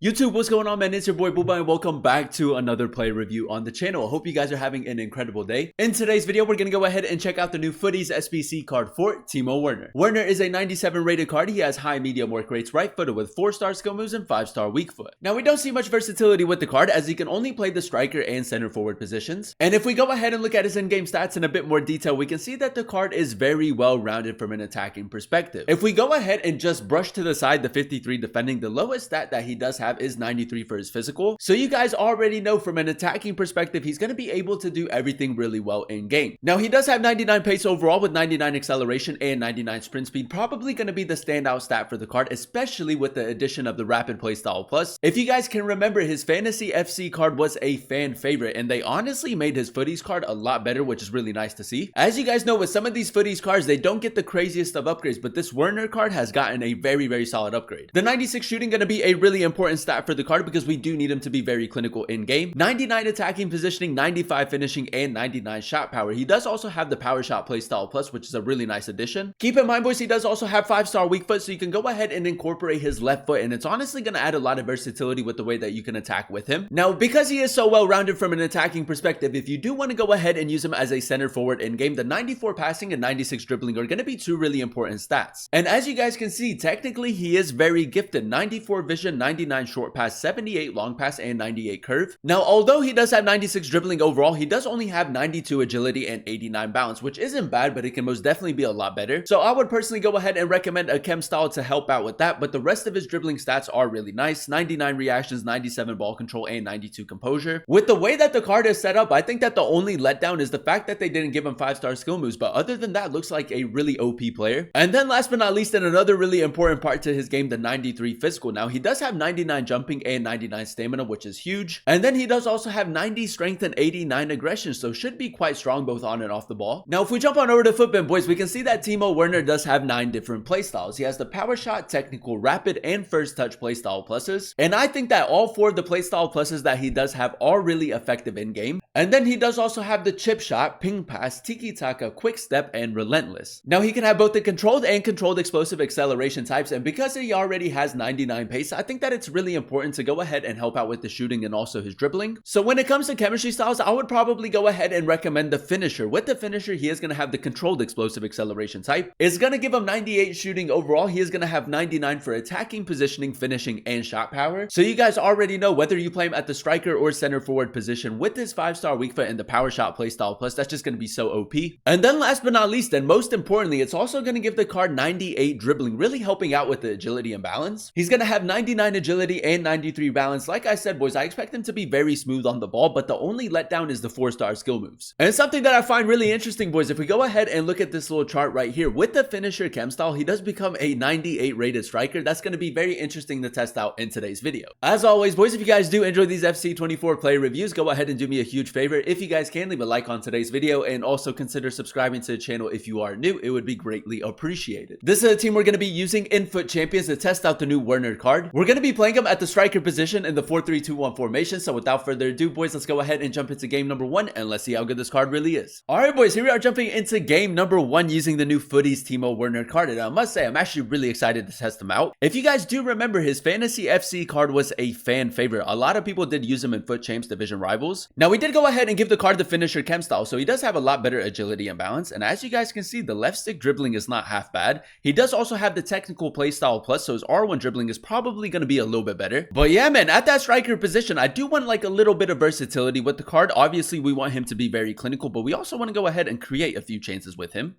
YouTube, what's going on, man? It's your boy Booba and welcome back to another play review on the channel. I hope you guys are having an incredible day. In today's video, we're going to go ahead and check out the new Futties SBC card for Timo Werner. Werner is a 97 rated card. He has high medium work rates, right footed with 4-star skill moves and 5-star weak foot. Now, we don't see much versatility with the card as he can only play the striker and center forward positions. And if we go ahead and look at his in-game stats in a bit more detail, we can see that the card is very well rounded from an attacking perspective. If we go ahead and just brush to the side the 53 defending, the lowest stat that he does have is 93 for his physical. So you guys already know from an attacking perspective, he's going to be able to do everything really well in game. Now, he does have 99 pace overall with 99 acceleration and 99 sprint speed, probably going to be the standout stat for the card, especially with the addition of the rapid playstyle plus. If you guys can remember, his fantasy FC card was a fan favorite and they honestly made his Futties card a lot better, which is really nice to see. As you guys know, with some of these Futties cards, they don't get the craziest of upgrades, but this Werner card has gotten a very solid upgrade. The 96 shooting going to be a really important stat for the card because we do need him to be very clinical in game. 99 attacking positioning, 95 finishing, and 99 shot power. He does also have the power shot playstyle plus, which is a really nice addition. Keep in mind, boys, he does also have 5-star weak foot, so you can go ahead and incorporate his left foot, and it's honestly going to add a lot of versatility with the way that you can attack with him. Now, because he is so well rounded from an attacking perspective, if you do want to go ahead and use him as a center forward in game, the 94 passing and 96 dribbling are going to be two really important stats. And as you guys can see, technically he is very gifted. 94 vision, 99 short pass, 78 long pass, and 98 curve. Now, although he does have 96 dribbling overall, he does only have 92 agility and 89 balance, which isn't bad, but it can most definitely be a lot better. So I would personally go ahead and recommend a chem style to help out with that, but the rest of his dribbling stats are really nice. 99 reactions, 97 ball control, and 92 composure. With the way that the card is set up, I think that the only letdown is the fact that they didn't give him 5-star skill moves, but other than that, looks like a really OP player. And then last but not least, and another really important part to his game, the 93 physical. Now, he does have 99 jumping and 99 stamina, which is huge. And then he does also have 90 strength and 89 aggression, so should be quite strong both on and off the ball. Now, if we jump on over to Footbin, boys, we can see that Timo Werner does have 9 different playstyles. He has the power shot, technical, rapid, and first touch playstyle pluses. And I think that all 4 of the playstyle pluses that he does have are really effective in game. And then he does also have the chip shot, ping pass, tiki-taka, quick step, and relentless. Now, he can have both the controlled and controlled explosive acceleration types, and because he already has 99 pace, I think that it's really important to go ahead and help out with the shooting and also his dribbling. So when it comes to chemistry styles, I would probably go ahead and recommend the finisher. With the finisher, he is going to have the controlled explosive acceleration type. It's going to give him 98 shooting overall. He is going to have 99 for attacking, positioning, finishing, and shot power. So you guys already know, whether you play him at the striker or center forward position, with his 5-star weak foot and the power shot playstyle plus, that's just going to be so OP. And then last but not least, and most importantly, it's also going to give the card 98 dribbling, really helping out with the agility and balance. He's going to have 99 agility and 93 balance. Like I said, boys, I expect him to be very smooth on the ball, but the only letdown is the 4-star skill moves. And it's something that I find really interesting, boys. If we go ahead and look at this little chart right here, with the finisher chem style, he does become a 98 rated striker. That's going to be very interesting to test out in today's video. As always, boys, if you guys do enjoy these FC24 play reviews, go ahead and do me a huge favor. If you guys can, leave a like on today's video and also consider subscribing to the channel if you are new. It would be greatly appreciated. This is a team we're going to be using in Foot Champions to test out the new Werner card. We're going to be playing him at the striker position in the 4-3-2-1 formation. So without further ado, boys, let's go ahead and jump into game number 1 and let's see how good this card really is. Alright, boys, here we are jumping into game number 1 using the new Futties Timo Werner card, and I must say I'm actually really excited to test him out. If you guys do remember, his fantasy FC card was a fan favorite. A lot of people did use him in Foot Champs division rivals. Now, we did go ahead and give the card the finisher chem style, so he does have a lot better agility and balance, and as you guys can see, the left stick dribbling is not half bad. He does also have the technical playstyle plus, so his R1 dribbling is probably going to be a little bit better. But yeah, man, at that striker position, I do want like a little bit of versatility with the card. Obviously, we want him to be very clinical, but we also want to go ahead and create a few chances with him.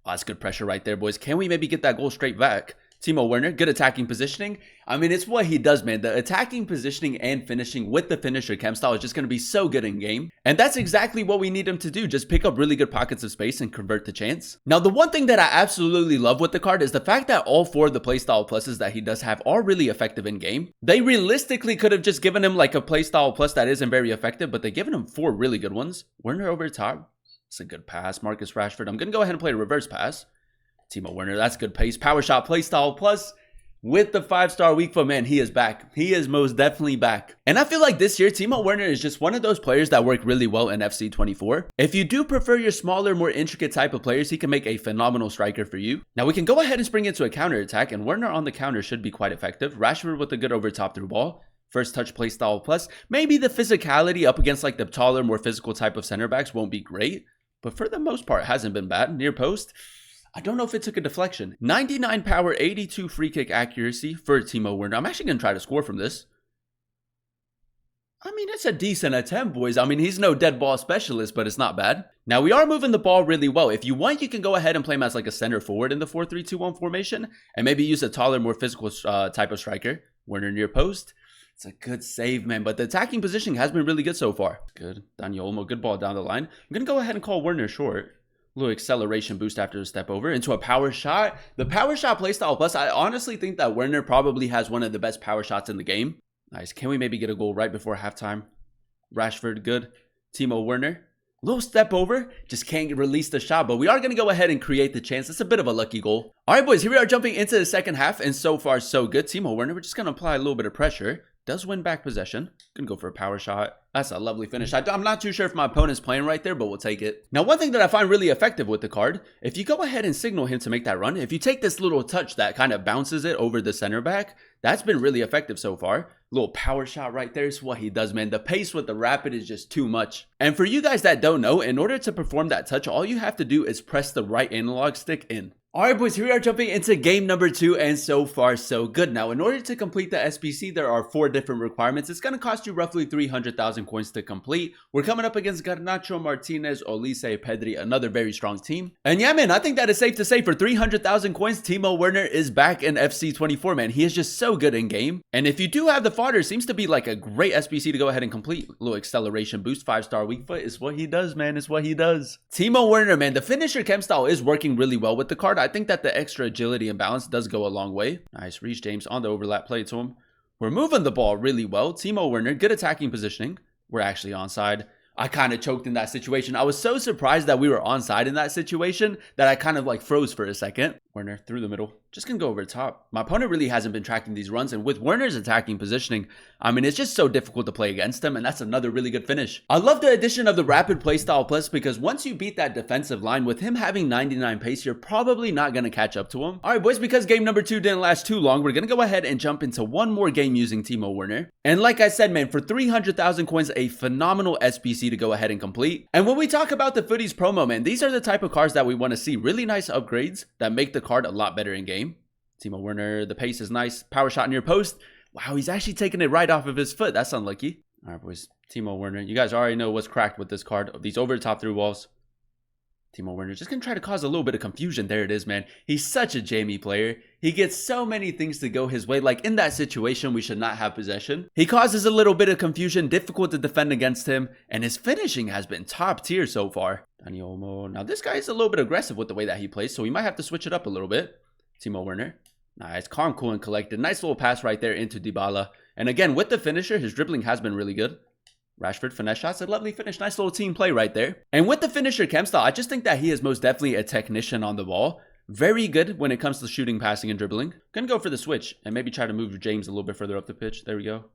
Oh, that's good pressure right there, boys. Can we maybe get that goal straight back? Timo Werner, good attacking positioning. I mean, it's what he does, man. The attacking positioning and finishing with the finisher chem style is just going to be so good in game. And that's exactly what we need him to do. Just pick up really good pockets of space and convert the chance. Now, the one thing that I absolutely love with the card is the fact that all 4 of the playstyle pluses that he does have are really effective in game. They realistically could have just given him like a playstyle plus that isn't very effective, but they've given him 4 really good ones. Werner over top. It's a good pass. Marcus Rashford. I'm going to go ahead and play a reverse pass. Timo Werner, that's good pace. Power shot, playstyle plus with the 5-star weak foot, man, he is back. He is most definitely back. And I feel like this year, Timo Werner is just one of those players that work really well in FC24. If you do prefer your smaller, more intricate type of players, he can make a phenomenal striker for you. Now, we can go ahead and spring into a counter attack, and Werner on the counter should be quite effective. Rashford with a good over top through ball. First touch playstyle plus. Maybe the physicality up against like the taller, more physical type of center backs won't be great, but for the most part hasn't been bad. Near post, I don't know if it took a deflection. 99 power, 82 free kick accuracy for Timo Werner. I'm actually going to try to score from this. I mean, it's a decent attempt, boys. I mean, he's no dead ball specialist, but it's not bad. Now, we are moving the ball really well. If you want, you can go ahead and play him as like a center forward in the 4-3-2-1 formation and maybe use a taller, more physical type of striker. Werner near post. It's a good save, man, but the attacking positioning has been really good so far. Good. Daniel Olmo, good ball down the line. I'm going to go ahead and call Werner short. A little acceleration boost after the step over into a power shot. The power shot playstyle plus, I honestly think that Werner probably has one of the best power shots in the game. Nice. Can we maybe get a goal right before halftime? Rashford, good. Timo Werner. Little step over. Just can't release the shot, but we are going to go ahead and create the chance. It's a bit of a lucky goal. All right, boys, here we are jumping into the second half, and so far, so good. Timo Werner, we're just going to apply a little bit of pressure. Does win back possession. Gonna go for a power shot. That's a lovely finish. I'm not too sure if my opponent's playing right there, but we'll take it. Now, one thing that I find really effective with the card, if you go ahead and signal him to make that run, if you take this little touch that kind of bounces it over the center back, that's been really effective so far. Little power shot right there is what he does, man. The pace with the rapid is just too much. And for you guys that don't know, in order to perform that touch, all you have to do is press the right analog stick in. Alright, boys, here we are jumping into game number 2, and so far so good. Now, in order to complete the SBC, there are 4 different requirements. It's going to cost you roughly 300,000 coins to complete. We're coming up against Garnacho, Martinez, Olise, Pedri, another very strong team. And yeah, man, I think that is safe to say for 300,000 coins, Timo Werner is back in FC 24, man. He is just so good in game. And if you do have the fodder, seems to be like a great SBC to go ahead and complete. A little acceleration boost, 5-star weak foot is what he does, man. It's what he does. Timo Werner, man, the finisher chem style is working really well with the card. I think that the extra agility and balance does go a long way. Nice. Reece James on the overlap play to him. We're moving the ball really well. Timo Werner, good attacking positioning. We're actually onside. I kind of choked in that situation. I was so surprised that we were onside in that situation that I kind of like froze for a second. Werner through the middle. Just gonna go over the top. My opponent really hasn't been tracking these runs, and with Werner's attacking positioning, I mean, it's just so difficult to play against him, and that's another really good finish. I love the addition of the rapid playstyle plus because once you beat that defensive line, with him having 99 pace, you're probably not gonna catch up to him. All right, boys, because game number 2 didn't last too long, we're gonna go ahead and jump into one more game using Timo Werner. And like I said, man, for 300,000 coins, a phenomenal SBC to go ahead and complete. And when we talk about the Futties promo, man, these are the type of cards that we want to see. Really nice upgrades that make the card a lot better in game. Timo Werner, the pace is nice. Power shot near post. Wow, he's actually taking it right off of his foot. That's unlucky. All right, boys. Timo Werner. You guys already know what's cracked with this card. These over the top through walls. Timo Werner just going to try to cause a little bit of confusion. There it is, man. He's such a jammy player. He gets so many things to go his way. Like in that situation, we should not have possession. He causes a little bit of confusion, difficult to defend against him, and his finishing has been top tier so far. Daniel Olmo. Now this guy is a little bit aggressive with the way that he plays, so we might have to switch it up a little bit. Timo Werner. Nice, calm, cool, and collected. Nice little pass right there into Dybala. And again, with the finisher, his dribbling has been really good. Rashford, finesse shots, a lovely finish. Nice little team play right there. And with the finisher chem style, I just think that he is most definitely a technician on the ball. Very good when it comes to shooting, passing, and dribbling. Gonna go for the switch and maybe try to move James a little bit further up the pitch. There we go.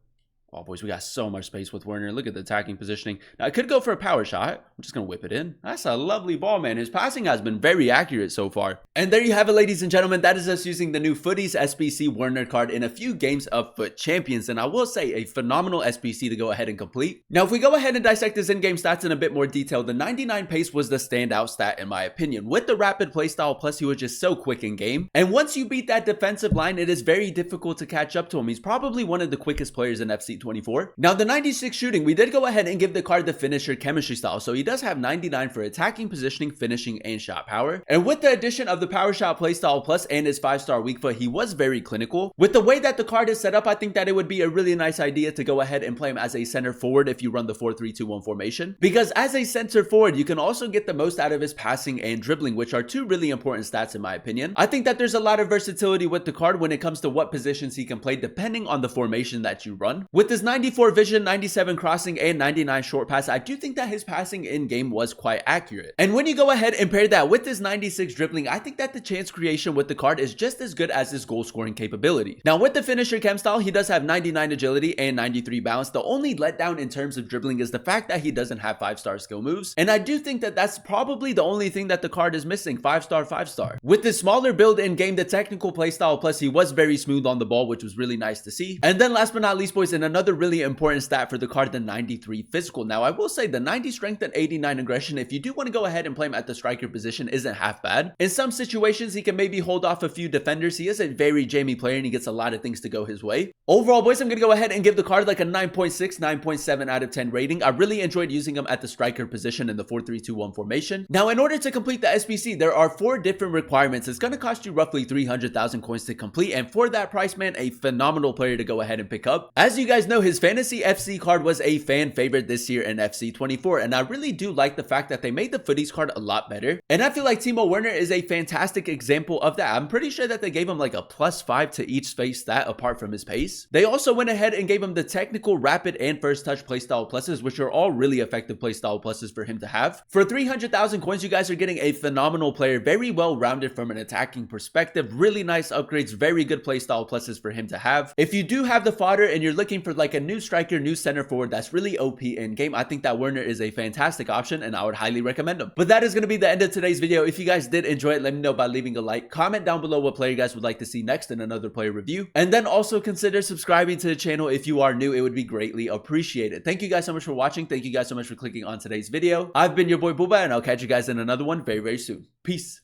Oh, boys, we got so much space with Werner. Look at the attacking positioning. Now, I could go for a power shot. I'm just going to whip it in. That's a lovely ball, man. His passing has been very accurate so far. And there you have it, ladies and gentlemen. That is us using the new Futties SBC Werner card in a few games of Foot Champions. And I will say a phenomenal SBC to go ahead and complete. Now, if we go ahead and dissect his in-game stats in a bit more detail, the 99 pace was the standout stat in my opinion. With the rapid playstyle, plus he was just so quick in game. And once you beat that defensive line, it is very difficult to catch up to him. He's probably one of the quickest players in FC 24. Now, the 96 shooting, we did go ahead and give the card the finisher chemistry style. So he does have 99 for attacking, positioning, finishing, and shot power. And with the addition of the power shot playstyle plus and his 5-star weak foot, he was very clinical. With the way that the card is set up, I think that it would be a really nice idea to go ahead and play him as a center forward if you run the 4-3-2-1 formation. Because as a center forward, you can also get the most out of his passing and dribbling, which are two really important stats in my opinion. I think that there's a lot of versatility with the card when it comes to what positions he can play depending on the formation that you run. With his 94 vision, 97 crossing, and 99 short pass, I do think that his passing in game was quite accurate. And when you go ahead and pair that with his 96 dribbling, I think that the chance creation with the card is just as good as his goal scoring capability. Now with the finisher chem style, he does have 99 agility and 93 balance. The only letdown in terms of dribbling is the fact that he doesn't have 5-star skill moves. And I do think that that's probably the only thing that the card is missing, 5-star, 5-star. With the smaller build in game, the technical playstyle plus he was very smooth on the ball, which was really nice to see. And then last but not least, boys, in another another really important stat for the card, the 93 physical. Now, I will say the 90 strength and 89 aggression, if you do want to go ahead and play him at the striker position, isn't half bad. In some situations, he can maybe hold off a few defenders. He is a very jammy player and he gets a lot of things to go his way. Overall, boys, I'm going to go ahead and give the card like a 9.6, 9.7 out of 10 rating. I really enjoyed using him at the striker position in the 4-3-2-1 formation. Now, in order to complete the SBC, there are 4 different requirements. It's going to cost you roughly 300,000 coins to complete, and for that price, man, a phenomenal player to go ahead and pick up. As you guys know, his fantasy FC card was a fan favorite this year in FC 24, and I really do like the fact that they made the Futties card a lot better, and I feel like Timo Werner is a fantastic example of that. I'm pretty sure that they gave him like a +5 to each space stat apart from his pace. They also went ahead and gave him the technical, rapid, and first touch playstyle pluses, which are all really effective playstyle pluses for him to have. For 300,000 coins, you guys are getting a phenomenal player, very well rounded from an attacking perspective, really nice upgrades, very good playstyle pluses for him to have. If you do have the fodder and you're looking for like a new striker, new center forward that's really OP in game, I think that Werner is a fantastic option and I would highly recommend him. But that is going to be the end of today's video. If you guys did enjoy it, let me know by leaving a like. Comment down below what player you guys would like to see next in another player review, and then also consider subscribing to the channel if you are new. It would be greatly appreciated. Thank you guys so much for watching. Thank you guys so much for clicking on today's video. I've been your boy Booba, and I'll catch you guys in another one very, very soon. Peace.